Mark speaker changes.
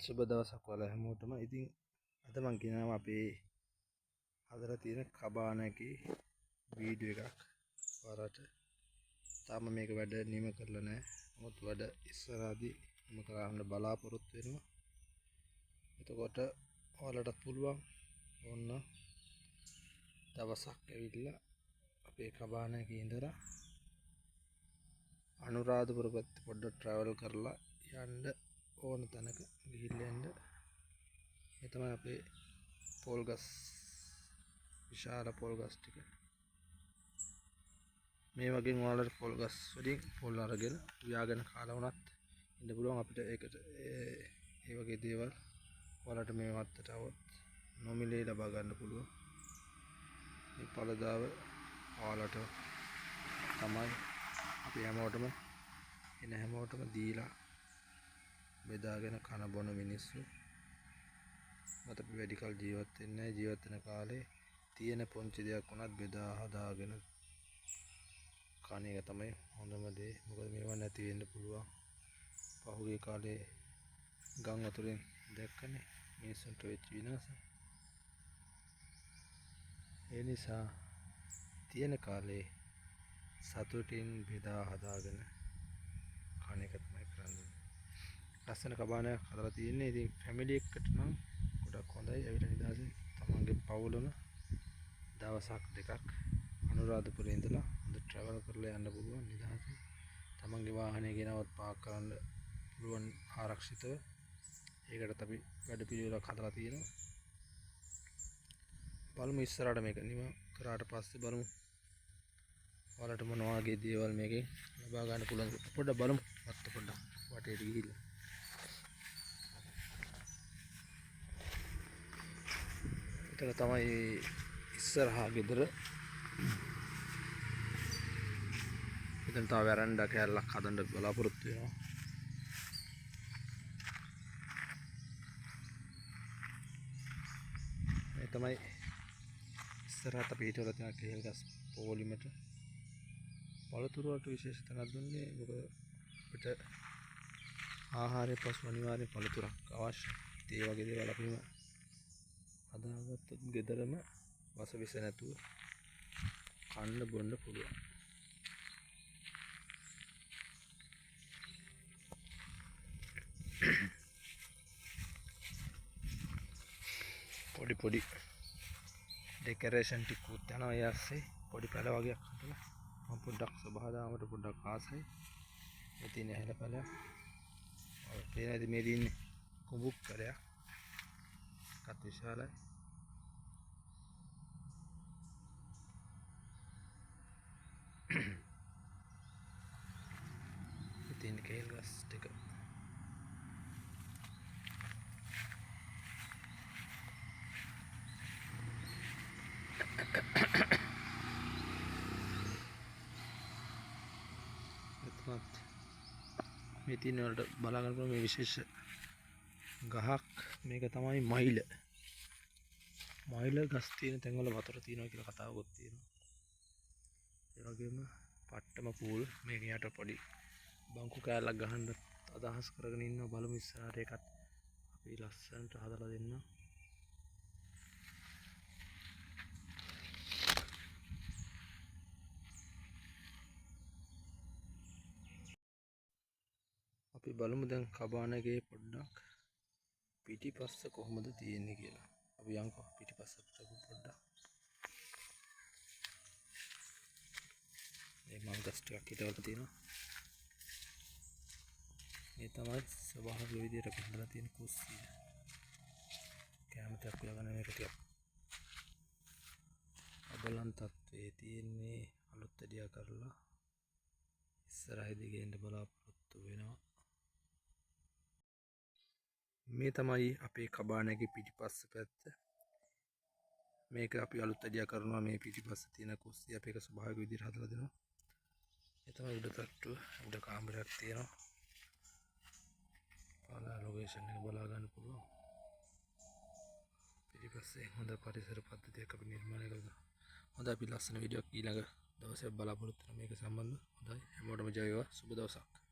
Speaker 1: සුබ දවසක් ඔයාලා හැමෝටම. ඉතින් අද මම කියනවා අපේ හදලා තියෙන කබානකේ වීඩියෝ එකක් ඔයාලට. තාම මේක වැඩ නිම කරලා නැහැ. මොකද වැඩ ඉස්සරහදී නිම කරන්න බලාපොරොත්තු වෙනවා. එතකොට ඔයාලට පුළුවන් ඕන්න දවසක් ඇවිල්ලා අපේ කබානකේ ඉඳලා අනුරාධපුර පැත්තේ පොඩ්ඩක් ට්‍රැවල් කරලා යන්න ඕන තැනක ගිහිල්ලා යන්න. මේ තමයි අපේ පොල් ගස්, විශාල පොල් ගස් ටික. මේ වගේ ඔයාලට පොල් ගස් වලින් පොල් අරගෙන ව්‍යාගෙන කාලා වුණත් ඉන්න පුළුවන් අපිට. ඒකට ඒ වගේ දේවල් ඔයාලට මේ වත්තට આવොත් නොමිලේ ලබා ගන්න පුළුවන්. මේ පළදාව ඔයාලට තමයි අපි හැමෝටම එන හැමෝටම දීලා බෙදාගෙන කන බොන මිනිස්සු. මත අපි වැඩි කල ජීවත් වෙන්නේ නැහැ. ජීවත් වෙන කාලේ තියෙන පොන්චි දෙයක් වුණත් බෙදා හදාගෙන කන එක තමයි හොඳම දේ. මොකද මේවා නැති වෙන්න පුළුවන්. පහුගිය කාලේ ගම් වතුරෙන් දැක්කනේ මිනිස්සුන්ට වෙච්ච විනාශ. ඒ නිසා තියෙන කාලේ සතුටින් බෙදා හදාගෙන කන එක තමයි කරන්නේ. ලස්සන කබානයක් හදලා තියෙන්නේ. ඉතින් ෆැමිලි එකට නම් ගොඩක් හොඳයි. ඇවිල්ලා නිදහසේ තමන්ගේ පවුලම දවසක් දෙකක් අනුරාධපුරේ ඉඳලා හොඳ ට්‍රැවල් කරලා යන්න පුළුවන් නිදහසේ. තමන්ගේ වාහනේ ගෙනවත් පාක් කරන්න පුළුවන් ආරක්ෂිතව. ඒකටත් අපි වැඩ පිළිවෙලක් හදලා තියෙනවා. බලමු ඉස්සරහට මේක නිම කරාට පස්සේ බලමු ඔයාලට මොන වගේ දේවල් මේකෙන් ලබා ගන්න පුළුවන්. පොඩ්ඩක් බලමු. වත්ත පොඩ්ඩක් වටේට ගිහිල්ලා. එතන තමයි ඉස්සරහා ගෙදර. එතන තව වැරන්ඩා කෑල්ලක් හදන්න බලාපොරොත්තු වෙනවා. මේ තමයි ඉස්සරහට අපි හිටවලා තියෙන කේල් ගස් පොලිමට. පළතුරු වලට විශේෂ තැනක් දුන්නේ. මොකද අපිට ආහාරය පසු අනිවාර්යෙන් පළතුරක් අවශ්‍යයි. ඒ වගේ දේවල් අපිම හදාගත්තොත් ගෙදරම වස විස නැතුව කන්න බොන්න පුළුවන්. පොඩි ඩෙකරේෂන් ටිකුත් යනවා. ඒ ඇස්සේ පොඩි පැල වගේක් හදලා මම පොඩ්ඩක් සබහාදාමට පොඩ්ඩක් ආසයි. මේ තියෙන හැල පැලයක්. ඔය පේනද මේ තියෙන්නේ කුඹුක් පැලයක්. කත් විශාලයි. තියෙන කේල් ගස් ටික. මේ තියෙන වලට බලා ගන්න පුළුවන් මේ විශේෂ ගහක්. මේක තමයි මයිල. මයිල ගස් තියෙන තැන්වල වතුර තියෙනවා කියලා කතාවකුත් තියෙනවා. ඒ වගේම පට්ටම පූල්. මේක යට පොඩි බංකු කෑල්ලක් ගහන්න අදහස් කරගෙන ඉන්නවා. බලමු ඉස්සරහට ඒකත් අපි ලස්සනට හදලා දෙන්න. අපි බලමු දැන් කබානගේ පොඩ්ඩක් පිටිපස්ස කොහොමද තියෙන්නේ කියලා. අපි යන්කෝ පිටිපස්සට පොඩ්ඩක්. මේ මල් ගස් ටිකක් හිටවලා තියෙනවා. මේ තමයි ස්වභාවික විදියට අපි හදලා තියෙන කුස්සිය. කැමතික් ලගන මේක ටිකක් අබලන් තත්ත්වයේ තියෙන්නේ. අලුත් ඇඩියා කරලා ඉස්සරහදී ගේන්න බලාපොරොත්තු වෙනවා. මේ තමයි අපේ කබානගේ පිටිපස්ස පැත්ත. මේක අපි අලුත් ඇඩියා කරනවා. මේ පිටිපස්ස තියෙන කුස්සිය අපි ඒක ස්වභාවික විදියට හදලා දෙනවා. මේ තමයි උඩ තට්ටුව. උඩ කාමරයක් තියෙනවා. පාලා ලොකේෂන් එක බලා ගන්න පුළුවන්. පිටිපස්සේ හොඳ පරිසර පද්ධතියක් අපි නිර්මාණය කරලා. හොඳයි අපි ලස්සන වීඩියෝක් ඊළඟ දවසේ බලාපොරොත්තු වෙනවා මේක සම්බන්ධව. හොඳයි හැමෝටම ජය වේවා. සුබ දවසක්.